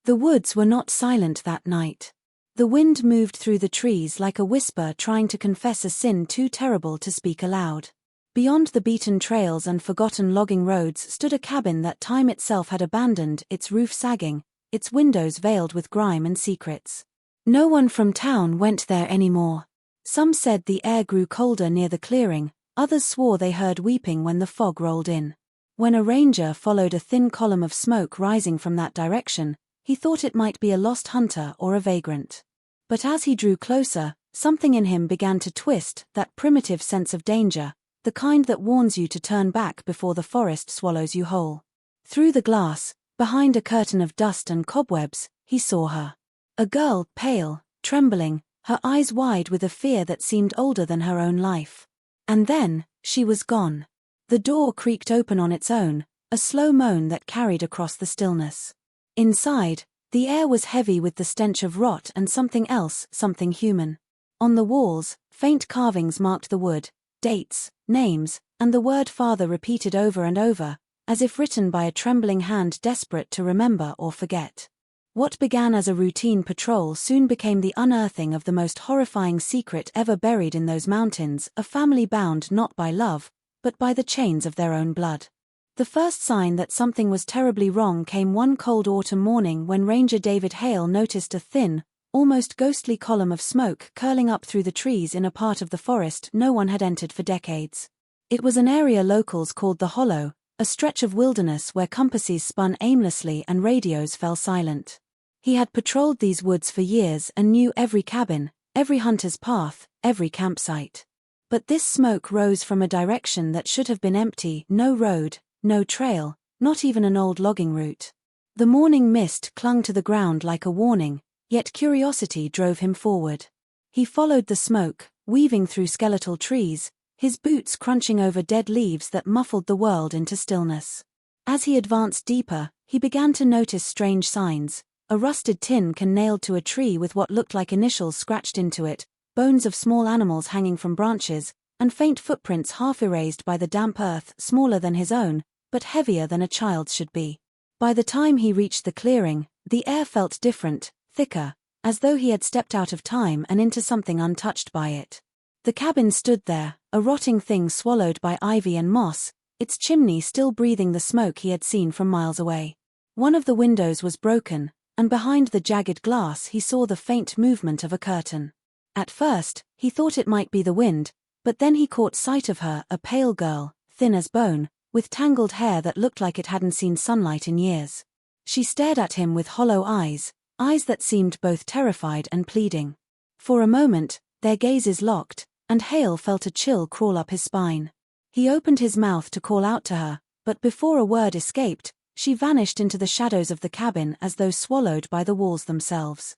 The woods were not silent that night. The wind moved through the trees like a whisper trying to confess a sin too terrible to speak aloud. Beyond the beaten trails and forgotten logging roads stood a cabin that time itself had abandoned, its roof sagging, its windows veiled with grime and secrets. No one from town went there anymore. Some said the air grew colder near the clearing, others swore they heard weeping when the fog rolled in. When a ranger followed a thin column of smoke rising from that direction, he thought it might be a lost hunter or a vagrant. But as he drew closer, something in him began to twist, that primitive sense of danger, the kind that warns you to turn back before the forest swallows you whole. Through the glass, behind a curtain of dust and cobwebs, he saw her. A girl, pale, trembling, her eyes wide with a fear that seemed older than her own life. And then, she was gone. The door creaked open on its own, a slow moan that carried across the stillness. Inside, the air was heavy with the stench of rot and something else, something human. On the walls, faint carvings marked the wood, dates, names, and the word father repeated over and over, as if written by a trembling hand desperate to remember or forget. What began as a routine patrol soon became the unearthing of the most horrifying secret ever buried in those mountains, a family bound not by love, but by the chains of their own blood. The first sign that something was terribly wrong came one cold autumn morning when Ranger David Hale noticed a thin, almost ghostly column of smoke curling up through the trees in a part of the forest no one had entered for decades. It was an area locals called the Hollow, a stretch of wilderness where compasses spun aimlessly and radios fell silent. He had patrolled these woods for years and knew every cabin, every hunter's path, every campsite. But this smoke rose from a direction that should have been empty, no road, no trail, not even an old logging route. The morning mist clung to the ground like a warning, yet curiosity drove him forward. He followed the smoke, weaving through skeletal trees, his boots crunching over dead leaves that muffled the world into stillness. As he advanced deeper, he began to notice strange signs. A rusted tin can nailed to a tree with what looked like initials scratched into it, bones of small animals hanging from branches, and faint footprints half erased by the damp earth, smaller than his own, but heavier than a child's should be. By the time he reached the clearing, the air felt different, thicker, as though he had stepped out of time and into something untouched by it. The cabin stood there, a rotting thing swallowed by ivy and moss, its chimney still breathing the smoke he had seen from miles away. One of the windows was broken, and behind the jagged glass he saw the faint movement of a curtain. At first, he thought it might be the wind, but then he caught sight of her, a pale girl, thin as bone, with tangled hair that looked like it hadn't seen sunlight in years. She stared at him with hollow eyes that seemed both terrified and pleading. For a moment, their gazes locked, and Hale felt a chill crawl up his spine. He opened his mouth to call out to her, but before a word escaped, she vanished into the shadows of the cabin as though swallowed by the walls themselves.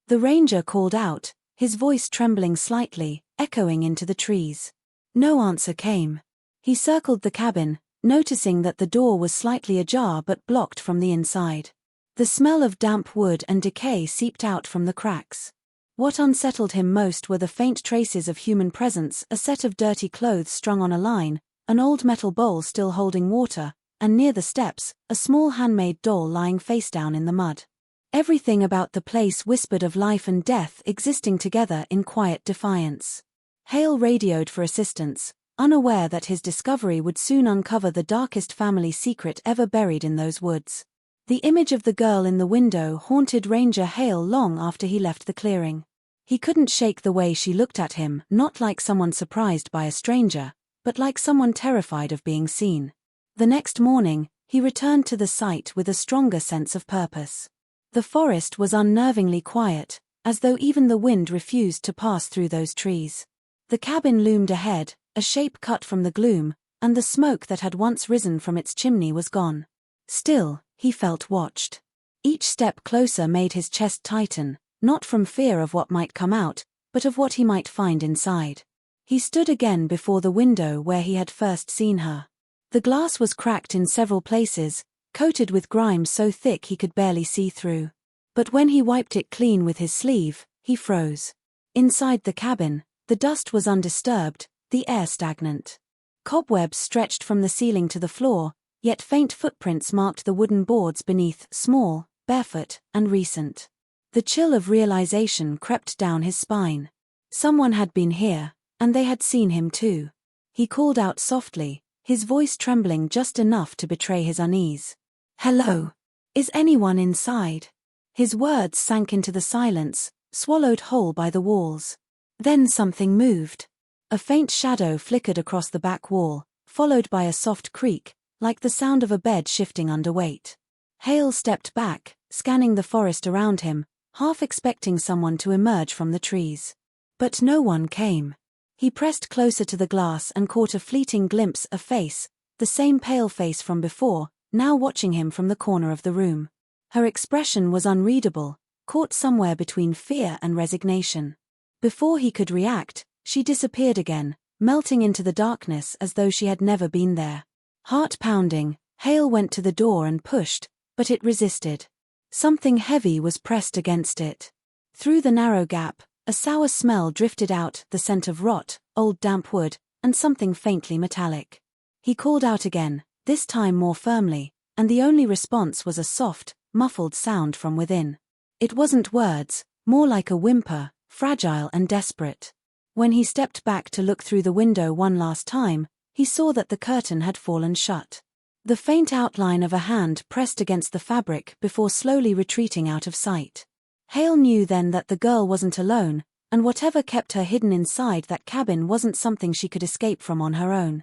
The ranger called out, his voice trembling slightly, echoing into the trees. No answer came. He circled the cabin, noticing that the door was slightly ajar but blocked from the inside. The smell of damp wood and decay seeped out from the cracks. What unsettled him most were the faint traces of human presence, a set of dirty clothes strung on a line, an old metal bowl still holding water, and near the steps, a small handmade doll lying face down in the mud. Everything about the place whispered of life and death existing together in quiet defiance. Hale radioed for assistance, unaware that his discovery would soon uncover the darkest family secret ever buried in those woods. The image of the girl in the window haunted Ranger Hale long after he left the clearing. He couldn't shake the way she looked at him, not like someone surprised by a stranger, but like someone terrified of being seen. The next morning, he returned to the site with a stronger sense of purpose. The forest was unnervingly quiet, as though even the wind refused to pass through those trees. The cabin loomed ahead, a shape cut from the gloom, and the smoke that had once risen from its chimney was gone. Still, he felt watched. Each step closer made his chest tighten, not from fear of what might come out, but of what he might find inside. He stood again before the window where he had first seen her. The glass was cracked in several places, coated with grime so thick he could barely see through. But when he wiped it clean with his sleeve, he froze. Inside the cabin, the dust was undisturbed, the air stagnant. Cobwebs stretched from the ceiling to the floor, yet faint footprints marked the wooden boards beneath, small, barefoot, and recent. The chill of realization crept down his spine. Someone had been here, and they had seen him too. He called out softly, his voice trembling just enough to betray his unease. "Hello? Is anyone inside?" His words sank into the silence, swallowed whole by the walls. Then something moved. A faint shadow flickered across the back wall, followed by a soft creak, like the sound of a bed shifting under weight. Hale stepped back, scanning the forest around him, half expecting someone to emerge from the trees. But no one came. He pressed closer to the glass and caught a fleeting glimpse of face, the same pale face from before, now watching him from the corner of the room. Her expression was unreadable, caught somewhere between fear and resignation. Before he could react, she disappeared again, melting into the darkness as though she had never been there. Heart pounding, Hale went to the door and pushed, but it resisted. Something heavy was pressed against it. Through the narrow gap, a sour smell drifted out, the scent of rot, old damp wood, and something faintly metallic. He called out again, this time more firmly, and the only response was a soft, muffled sound from within. It wasn't words, more like a whimper, fragile and desperate. When he stepped back to look through the window one last time, he saw that the curtain had fallen shut. The faint outline of a hand pressed against the fabric before slowly retreating out of sight. Hale knew then that the girl wasn't alone, and whatever kept her hidden inside that cabin wasn't something she could escape from on her own.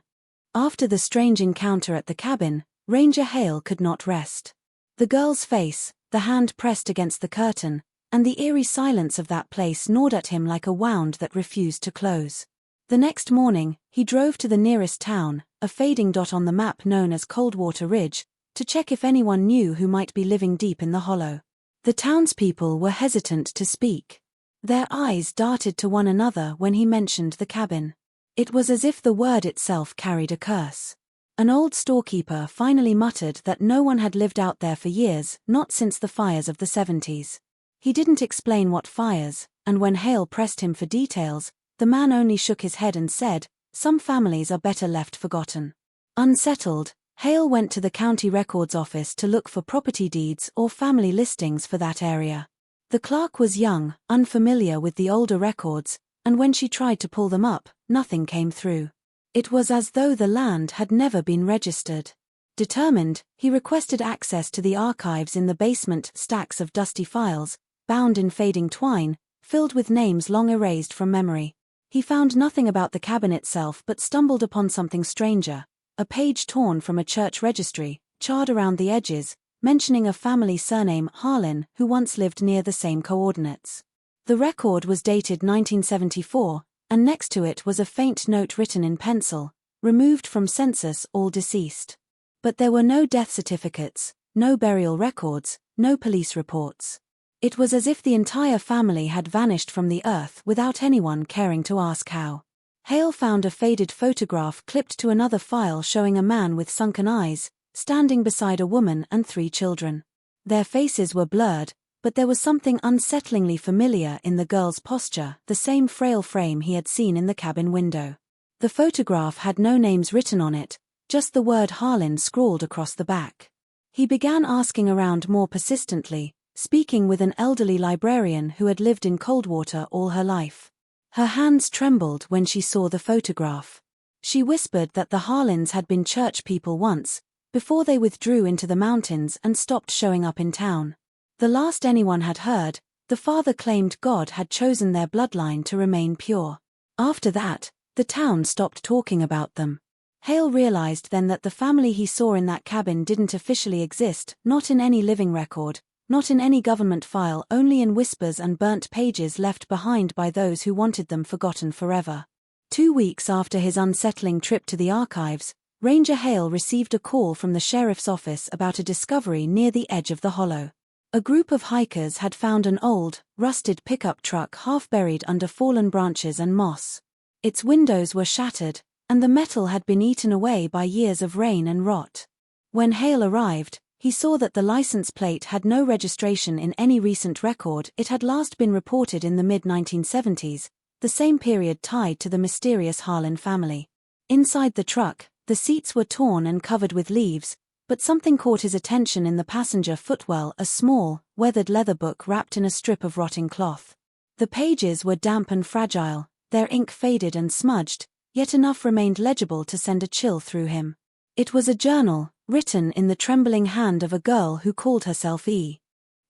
After the strange encounter at the cabin, Ranger Hale could not rest. The girl's face, the hand pressed against the curtain, and the eerie silence of that place gnawed at him like a wound that refused to close. The next morning, he drove to the nearest town, a fading dot on the map known as Coldwater Ridge, to check if anyone knew who might be living deep in the hollow. The townspeople were hesitant to speak. Their eyes darted to one another when he mentioned the cabin. It was as if the word itself carried a curse. An old storekeeper finally muttered that no one had lived out there for years, not since the fires of the 70s. He didn't explain what fires, and when Hale pressed him for details, the man only shook his head and said, "Some families are better left forgotten." Unsettled, Hale went to the county records office to look for property deeds or family listings for that area. The clerk was young, unfamiliar with the older records, and when she tried to pull them up, nothing came through. It was as though the land had never been registered. Determined, he requested access to the archives in the basement, stacks of dusty files, bound in fading twine, filled with names long erased from memory. He found nothing about the cabin itself but stumbled upon something stranger, a page torn from a church registry, charred around the edges, mentioning a family surname Harlan who once lived near the same coordinates. The record was dated 1974, and next to it was a faint note written in pencil, "Removed from census, all deceased." But there were no death certificates, no burial records, no police reports. It was as if the entire family had vanished from the earth without anyone caring to ask how. Hale found a faded photograph clipped to another file showing a man with sunken eyes, standing beside a woman and 3 children. Their faces were blurred, but there was something unsettlingly familiar in the girl's posture, the same frail frame he had seen in the cabin window. The photograph had no names written on it, just the word Harlan scrawled across the back. He began asking around more persistently, speaking with an elderly librarian who had lived in Coldwater all her life. Her hands trembled when she saw the photograph. She whispered that the Harlans had been church people once, before they withdrew into the mountains and stopped showing up in town. The last anyone had heard, the father claimed God had chosen their bloodline to remain pure. After that, the town stopped talking about them. Hale realized then that the family he saw in that cabin didn't officially exist, not in any living record, not in any government file, only in whispers and burnt pages left behind by those who wanted them forgotten forever. 2 weeks after his unsettling trip to the archives, Ranger Hale received a call from the sheriff's office about a discovery near the edge of the hollow. A group of hikers had found an old, rusted pickup truck half buried under fallen branches and moss. Its windows were shattered, and the metal had been eaten away by years of rain and rot. When Hale arrived, he saw that the license plate had no registration in any recent record. It had last been reported in the mid-1970s, the same period tied to the mysterious Harlan family. Inside the truck, the seats were torn and covered with leaves, But something caught his attention in the passenger footwell, a small, weathered leather book wrapped in a strip of rotting cloth. The pages were damp and fragile, their ink faded and smudged, yet enough remained legible to send a chill through him. It was a journal, written in the trembling hand of a girl who called herself E.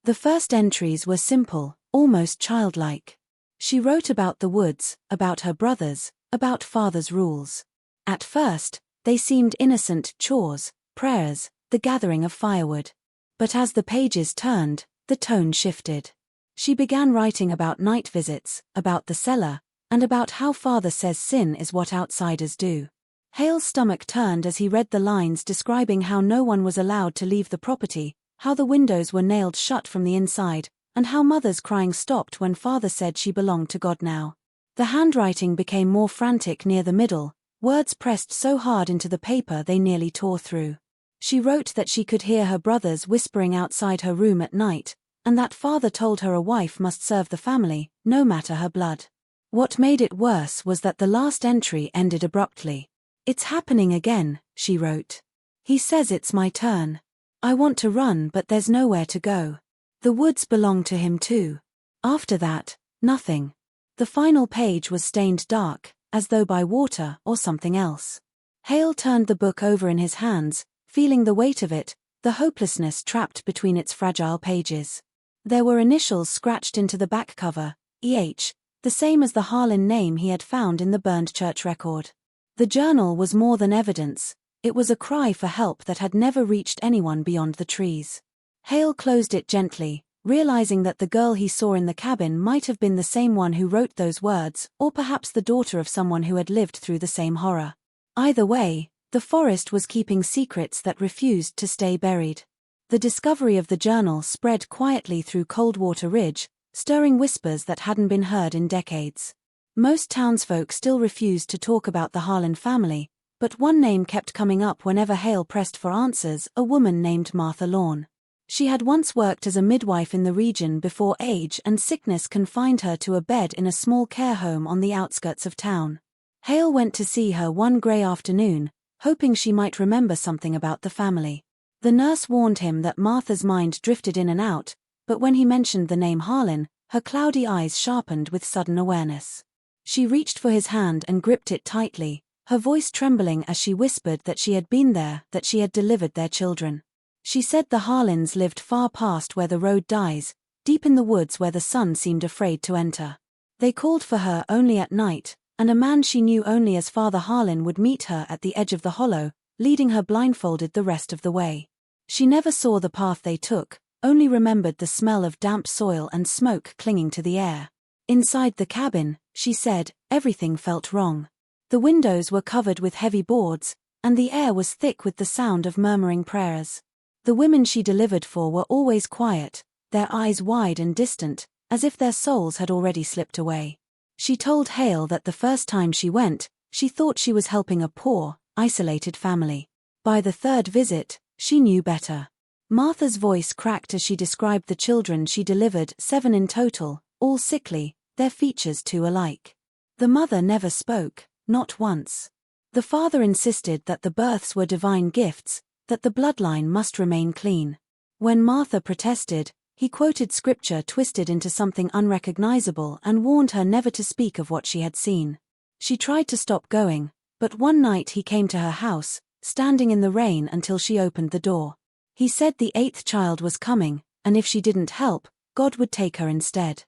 The first entries were simple, almost childlike. She wrote about the woods, about her brothers, about father's rules. At first, they seemed innocent chores, prayers, the gathering of firewood. But as the pages turned, the tone shifted. She began writing about night visits, about the cellar, and about how father says sin is what outsiders do. Hale's stomach turned as he read the lines describing how no one was allowed to leave the property, how the windows were nailed shut from the inside, and how mother's crying stopped when father said she belonged to God now. The handwriting became more frantic near the middle, words pressed so hard into the paper they nearly tore through. She wrote that she could hear her brothers whispering outside her room at night, and that father told her a wife must serve the family, no matter her blood. What made it worse was that the last entry ended abruptly. "It's happening again," she wrote. "He says it's my turn. I want to run but there's nowhere to go. The woods belong to him too." After that, nothing. The final page was stained dark, as though by water or something else. Hale turned the book over in his hands, feeling the weight of it, the hopelessness trapped between its fragile pages. There were initials scratched into the back cover, E.H., the same as the Harlan name he had found in the burned church record. The journal was more than evidence, it was a cry for help that had never reached anyone beyond the trees. Hale closed it gently, realizing that the girl he saw in the cabin might have been the same one who wrote those words, or perhaps the daughter of someone who had lived through the same horror. Either way, the forest was keeping secrets that refused to stay buried. The discovery of the journal spread quietly through Coldwater Ridge, stirring whispers that hadn't been heard in decades. Most townsfolk still refused to talk about the Harlan family, but one name kept coming up whenever Hale pressed for answers, a woman named Martha Lawn. She had once worked as a midwife in the region before age and sickness confined her to a bed in a small care home on the outskirts of town. Hale went to see her one gray afternoon, hoping she might remember something about the family. The nurse warned him that Martha's mind drifted in and out, but when he mentioned the name Harlan, her cloudy eyes sharpened with sudden awareness. She reached for his hand and gripped it tightly, her voice trembling as she whispered that she had been there, that she had delivered their children. She said the Harlans lived far past where the road dies, deep in the woods where the sun seemed afraid to enter. They called for her only at night, and a man she knew only as Father Harlan would meet her at the edge of the hollow, leading her blindfolded the rest of the way. She never saw the path they took, only remembered the smell of damp soil and smoke clinging to the air. Inside the cabin, she said, everything felt wrong. The windows were covered with heavy boards, and the air was thick with the sound of murmuring prayers. The women she delivered for were always quiet, their eyes wide and distant, as if their souls had already slipped away. She told Hale that the first time she went, she thought she was helping a poor, isolated family. By the third visit, she knew better. Martha's voice cracked as she described the children she delivered, 7 in total, all sickly, their features too alike. The mother never spoke, not once. The father insisted that the births were divine gifts, that the bloodline must remain clean. When Martha protested, he quoted scripture twisted into something unrecognizable and warned her never to speak of what she had seen. She tried to stop going, but one night he came to her house, standing in the rain until she opened the door. He said the 8th child was coming, and if she didn't help, God would take her instead.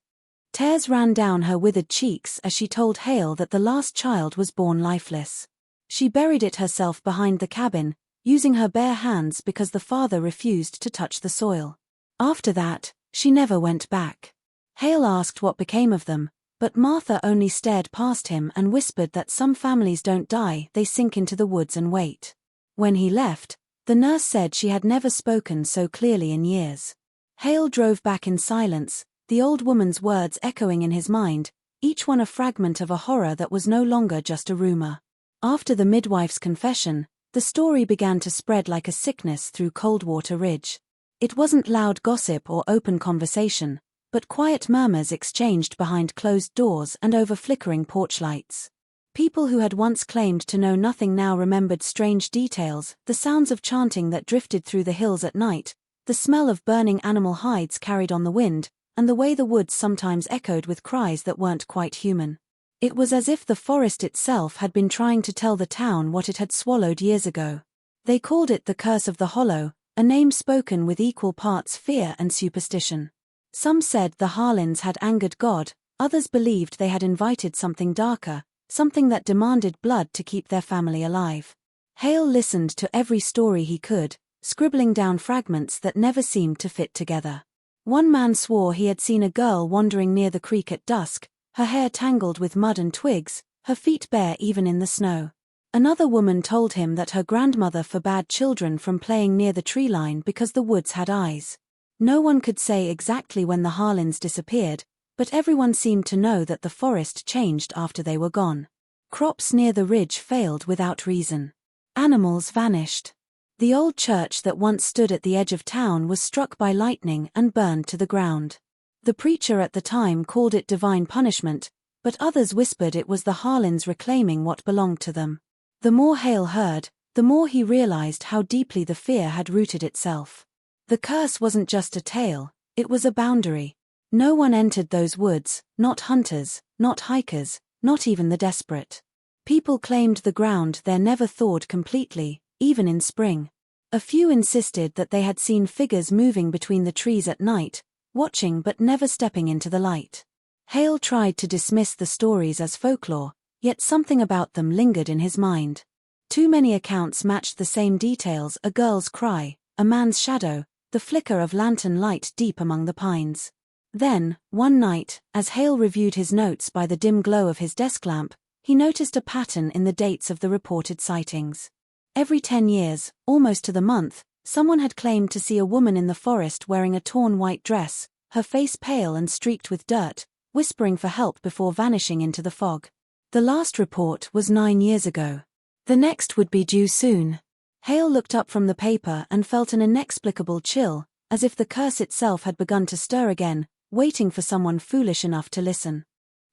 Tears ran down her withered cheeks as she told Hale that the last child was born lifeless. She buried it herself behind the cabin, using her bare hands because the father refused to touch the soil. After that, she never went back. Hale asked what became of them, but Martha only stared past him and whispered that some families don't die, they sink into the woods and wait. When he left, the nurse said she had never spoken so clearly in years. Hale drove back in silence, the old woman's words echoing in his mind, each one a fragment of a horror that was no longer just a rumor. After the midwife's confession, the story began to spread like a sickness through Coldwater Ridge. It wasn't loud gossip or open conversation, but quiet murmurs exchanged behind closed doors and over flickering porch lights. People who had once claimed to know nothing now remembered strange details, the sounds of chanting that drifted through the hills at night, the smell of burning animal hides carried on the wind, and the way the woods sometimes echoed with cries that weren't quite human. It was as if the forest itself had been trying to tell the town what it had swallowed years ago. They called it the Curse of the Hollow, a name spoken with equal parts fear and superstition. Some said the Harlins had angered God, others believed they had invited something darker, something that demanded blood to keep their family alive. Hale listened to every story he could, scribbling down fragments that never seemed to fit together. One man swore he had seen a girl wandering near the creek at dusk, her hair tangled with mud and twigs, her feet bare even in the snow. Another woman told him that her grandmother forbade children from playing near the tree line because the woods had eyes. No one could say exactly when the Harlins disappeared, but everyone seemed to know that the forest changed after they were gone. Crops near the ridge failed without reason. Animals vanished. The old church that once stood at the edge of town was struck by lightning and burned to the ground. The preacher at the time called it divine punishment, but others whispered it was the Harlins reclaiming what belonged to them. The more Hale heard, the more he realized how deeply the fear had rooted itself. The curse wasn't just a tale, it was a boundary. No one entered those woods, not hunters, not hikers, not even the desperate. People claimed the ground there never thawed completely, even in spring. A few insisted that they had seen figures moving between the trees at night, watching but never stepping into the light. Hale tried to dismiss the stories as folklore, yet something about them lingered in his mind. Too many accounts matched the same details: a girl's cry, a man's shadow, the flicker of lantern light deep among the pines. Then, one night, as Hale reviewed his notes by the dim glow of his desk lamp, he noticed a pattern in the dates of the reported sightings. Every 10 years, almost to the month, someone had claimed to see a woman in the forest wearing a torn white dress, her face pale and streaked with dirt, whispering for help before vanishing into the fog. The last report was 9 years ago. The next would be due soon. Hale looked up from the paper and felt an inexplicable chill, as if the curse itself had begun to stir again, waiting for someone foolish enough to listen.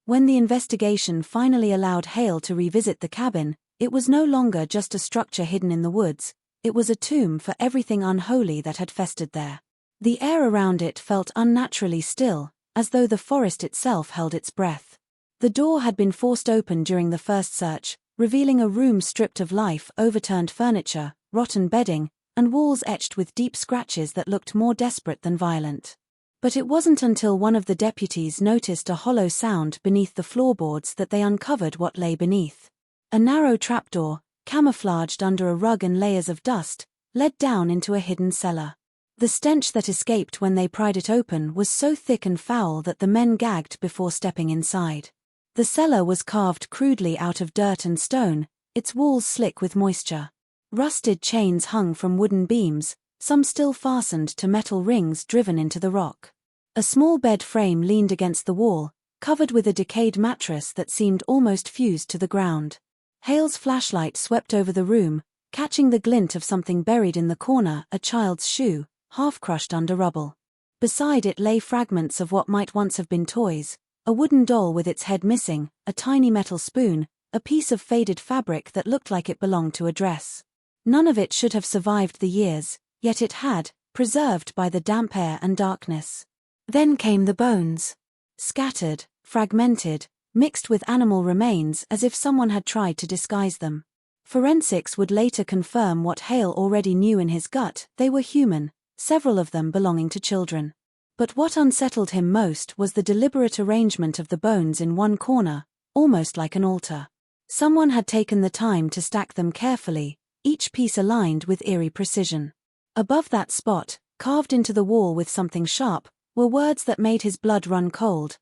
When the investigation finally allowed Hale to revisit the cabin, it was no longer just a structure hidden in the woods, it was a tomb for everything unholy that had festered there. The air around it felt unnaturally still, as though the forest itself held its breath. The door had been forced open during the first search, revealing a room stripped of life, overturned furniture, rotten bedding, and walls etched with deep scratches that looked more desperate than violent. But it wasn't until one of the deputies noticed a hollow sound beneath the floorboards that they uncovered what lay beneath. A narrow trapdoor, camouflaged under a rug and layers of dust, led down into a hidden cellar. The stench that escaped when they pried it open was so thick and foul that the men gagged before stepping inside. The cellar was carved crudely out of dirt and stone, its walls slick with moisture. Rusted chains hung from wooden beams, some still fastened to metal rings driven into the rock. A small bed frame leaned against the wall, covered with a decayed mattress that seemed almost fused to the ground. Hale's flashlight swept over the room, catching the glint of something buried in the corner, a child's shoe, half crushed under rubble. Beside it lay fragments of what might once have been toys, a wooden doll with its head missing, a tiny metal spoon, a piece of faded fabric that looked like it belonged to a dress. None of it should have survived the years, yet it had, preserved by the damp air and darkness. Then came the bones. Scattered, fragmented, mixed with animal remains as if someone had tried to disguise them. Forensics would later confirm what Hale already knew in his gut: they were human, several of them belonging to children. But what unsettled him most was the deliberate arrangement of the bones in one corner, almost like an altar. Someone had taken the time to stack them carefully, each piece aligned with eerie precision. Above that spot, carved into the wall with something sharp, were words that made his blood run cold: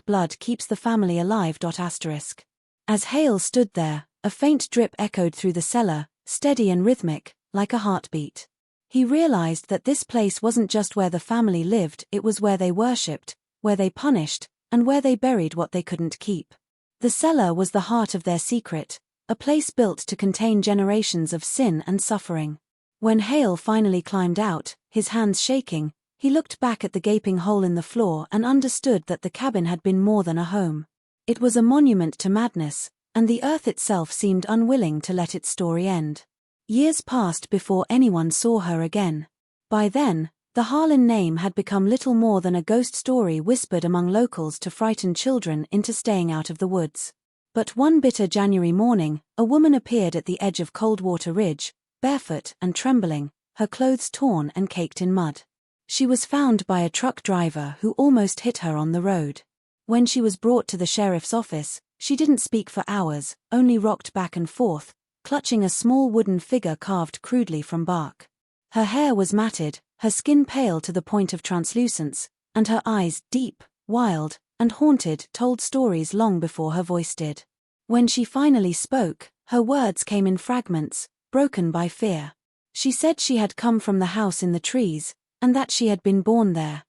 "blood keeps the family alive." As Hale stood there, a faint drip echoed through the cellar, steady and rhythmic, like a heartbeat. He realized that this place wasn't just where the family lived, it was where they worshipped, where they punished, and where they buried what they couldn't keep. The cellar was the heart of their secret, a place built to contain generations of sin and suffering. When Hale finally climbed out, his hands shaking, he looked back at the gaping hole in the floor and understood that the cabin had been more than a home. It was a monument to madness, and the earth itself seemed unwilling to let its story end. Years passed before anyone saw her again. By then, the Harlan name had become little more than a ghost story whispered among locals to frighten children into staying out of the woods. But one bitter January morning, a woman appeared at the edge of Coldwater Ridge, barefoot and trembling, her clothes torn and caked in mud. She was found by a truck driver who almost hit her on the road. When she was brought to the sheriff's office, she didn't speak for hours, only rocked back and forth, clutching a small wooden figure carved crudely from bark. Her hair was matted, her skin pale to the point of translucence, and her eyes, deep, wild, and haunted, told stories long before her voice did. When she finally spoke, her words came in fragments, broken by fear. She said she had come from the house in the trees, and that she had been born there.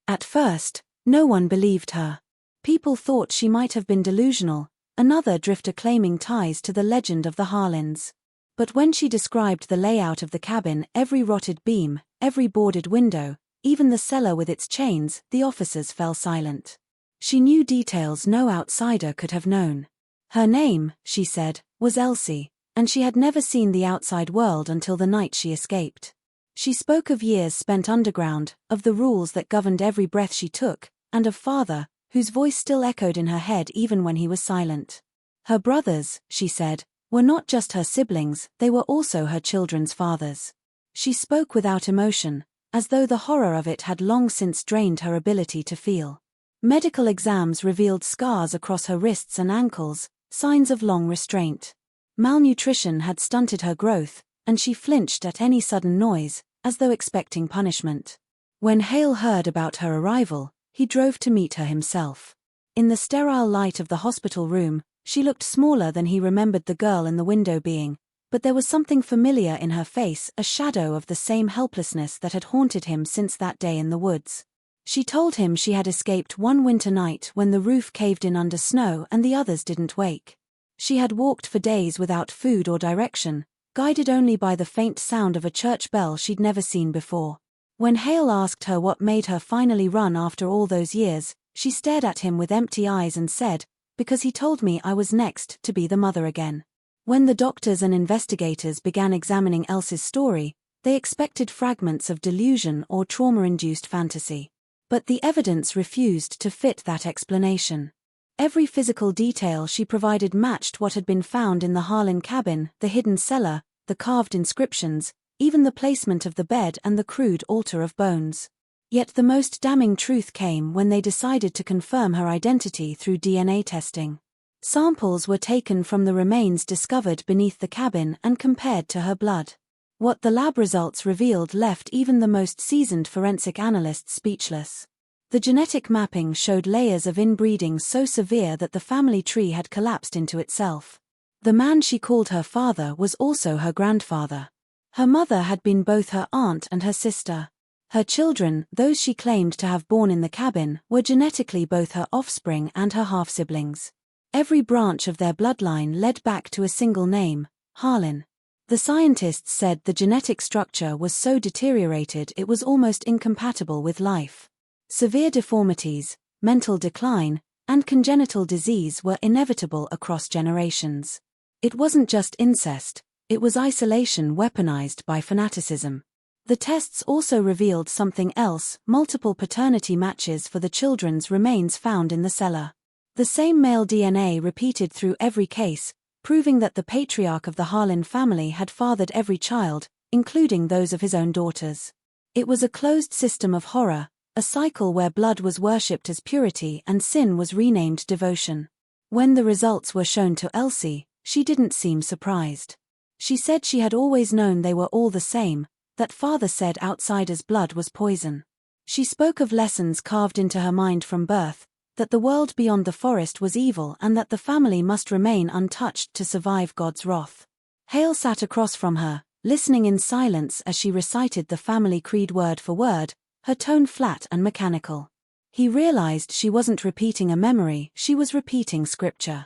At first, no one believed her. People thought she might have been delusional, another drifter claiming ties to the legend of the Harlans. But when she described the layout of the cabin, every rotted beam, every boarded window, even the cellar with its chains, the officers fell silent. She knew details no outsider could have known. Her name, she said, was Elsie, and she had never seen the outside world until the night she escaped. She spoke of years spent underground, of the rules that governed every breath she took, and of father, whose voice still echoed in her head even when he was silent. Her brothers, she said, were not just her siblings, they were also her children's fathers. She spoke without emotion, as though the horror of it had long since drained her ability to feel. Medical exams revealed scars across her wrists and ankles, signs of long restraint. Malnutrition had stunted her growth, and she flinched at any sudden noise, as though expecting punishment. When Hale heard about her arrival, he drove to meet her himself. In the sterile light of the hospital room, she looked smaller than he remembered the girl in the window being, but there was something familiar in her face, a shadow of the same helplessness that had haunted him since that day in the woods. She told him she had escaped one winter night when the roof caved in under snow and the others didn't wake. She had walked for days without food or direction, guided only by the faint sound of a church bell she'd never seen before. When Hale asked her what made her finally run after all those years, she stared at him with empty eyes and said, "Because he told me I was next to be the mother again." When the doctors and investigators began examining Elsie's story, they expected fragments of delusion or trauma-induced fantasy. But the evidence refused to fit that explanation. Every physical detail she provided matched what had been found in the Harlan cabin, the hidden cellar, the carved inscriptions, even the placement of the bed and the crude altar of bones. Yet the most damning truth came when they decided to confirm her identity through DNA testing. Samples were taken from the remains discovered beneath the cabin and compared to her blood. What the lab results revealed left even the most seasoned forensic analysts speechless. The genetic mapping showed layers of inbreeding so severe that the family tree had collapsed into itself. The man she called her father was also her grandfather. Her mother had been both her aunt and her sister. Her children, those she claimed to have born in the cabin, were genetically both her offspring and her half-siblings. Every branch of their bloodline led back to a single name, Harlan. The scientists said the genetic structure was so deteriorated it was almost incompatible with life. Severe deformities, mental decline, and congenital disease were inevitable across generations. It wasn't just incest, it was isolation weaponized by fanaticism. The tests also revealed something else, multiple paternity matches for the children's remains found in the cellar. The same male DNA repeated through every case, proving that the patriarch of the Harlan family had fathered every child, including those of his own daughters. It was a closed system of horror, a cycle where blood was worshipped as purity and sin was renamed devotion. When the results were shown to Elsie, she didn't seem surprised. She said she had always known they were all the same, that father said outsiders' blood was poison. She spoke of lessons carved into her mind from birth, that the world beyond the forest was evil and that the family must remain untouched to survive God's wrath. Hale sat across from her, listening in silence as she recited the family creed word for word, her tone flat and mechanical. He realized she wasn't repeating a memory, she was repeating scripture.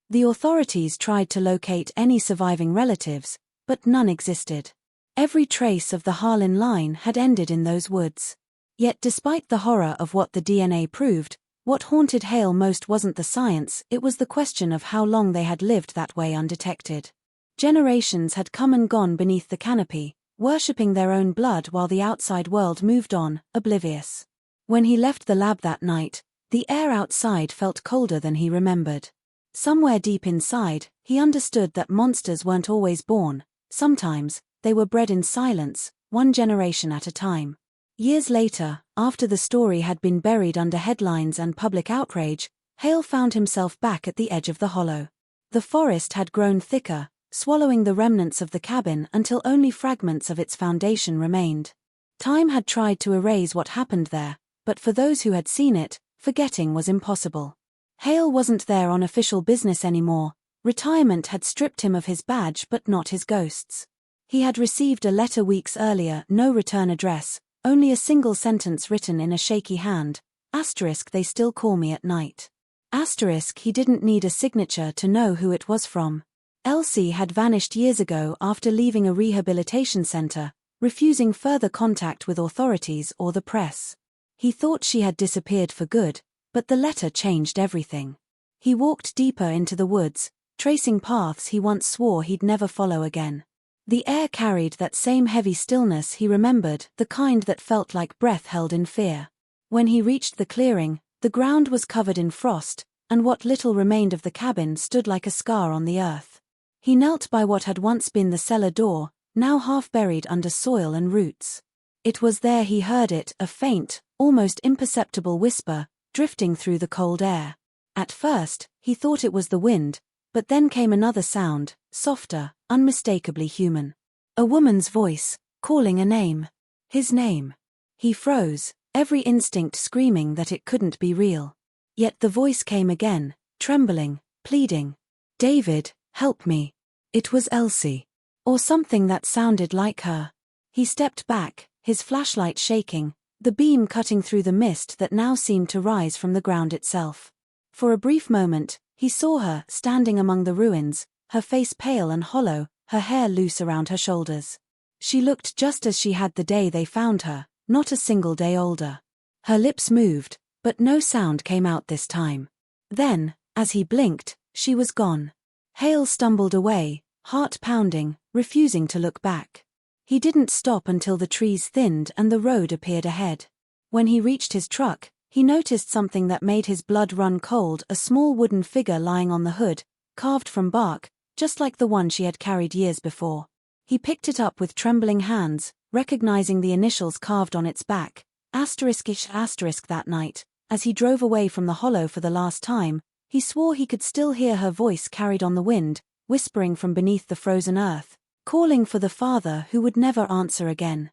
The authorities tried to locate any surviving relatives, but none existed. Every trace of the Harlan line had ended in those woods. Yet despite the horror of what the DNA proved, What haunted Hale most wasn't the science, it was the question of how long they had lived that way undetected. Generations had come and gone beneath the canopy, worshipping their own blood while the outside world moved on, oblivious. When he left the lab that night, the air outside felt colder than he remembered. Somewhere deep inside, he understood that monsters weren't always born. Sometimes, they were bred in silence, one generation at a time. Years later, after the story had been buried under headlines and public outrage, Hale found himself back at the edge of the hollow. The forest had grown thicker, swallowing the remnants of the cabin until only fragments of its foundation remained. Time had tried to erase what happened there, but for those who had seen it, forgetting was impossible. Hale wasn't there on official business anymore. Retirement had stripped him of his badge but not his ghosts. He had received a letter weeks earlier, no return address, only a single sentence written in a shaky hand, *, they still call me at night. *, he didn't need a signature to know who it was from. Elsie had vanished years ago after leaving a rehabilitation center, refusing further contact with authorities or the press. He thought she had disappeared for good, but the letter changed everything. He walked deeper into the woods, tracing paths he once swore he'd never follow again. The air carried that same heavy stillness he remembered, the kind that felt like breath held in fear. When he reached the clearing, the ground was covered in frost, and what little remained of the cabin stood like a scar on the earth. He knelt by what had once been the cellar door, now half buried under soil and roots. It was there he heard it, a faint, almost imperceptible whisper, drifting through the cold air. At first, he thought it was the wind, but then came another sound, softer, unmistakably human. A woman's voice, calling a name. His name. He froze, every instinct screaming that it couldn't be real. Yet the voice came again, trembling, pleading. "David, help me." It was Elsie. Or something that sounded like her. He stepped back, his flashlight shaking, the beam cutting through the mist that now seemed to rise from the ground itself. For a brief moment, he saw her standing among the ruins, her face pale and hollow, her hair loose around her shoulders. She looked just as she had the day they found her, not a single day older. Her lips moved, but no sound came out this time. Then, as he blinked, she was gone. Hale stumbled away, heart pounding, refusing to look back. He didn't stop until the trees thinned and the road appeared ahead. When he reached his truck, he noticed something that made his blood run cold, a small wooden figure lying on the hood, carved from bark, just like the one she had carried years before. He picked it up with trembling hands, recognizing the initials carved on its back, **** that night. As he drove away from the hollow for the last time, he swore he could still hear her voice carried on the wind, whispering from beneath the frozen earth, calling for the father who would never answer again.